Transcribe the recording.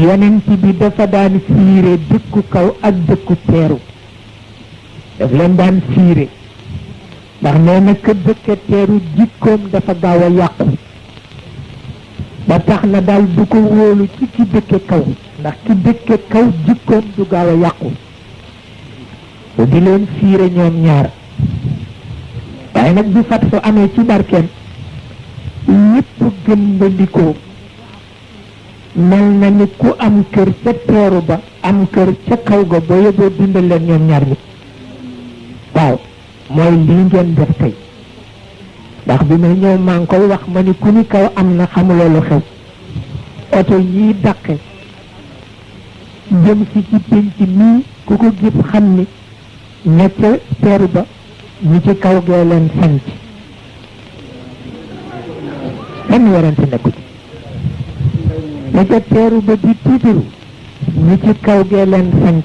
yonent bi dafa daan fiire dëkku kaw ak dëkku teeru daf leen daan fiire ndax nee na ka dëkka teeru jikkoom dafa gaaw a yàqu ba tax na daal du ko wóolu ci ki dëkke kaw ndax ki dëkke kaw jikkoom du gaaw a yàqu bu di leen fiire ñoom ñaar waaye nag bi fat su amee ci barkeem lépp gën mbandikoo mel na ni ku am kër ca teeru ba am kër ca kaw ga boo yóbboo dundal leen ñoom ñaar ñi waaw mooy lii ngeen def tey ndax bi may ñëw maa ngi koy wax ma ni ku ni kaw am na xamuloo lu xew oto yii daqe jëm si ci pénc mii ku ko gis xam ni ña ca teeru ba ñi ci kaw gee leen sanc benn werante nekku ci ña ca teeru ba di tiitiru ñi ci kaw gee leen sanc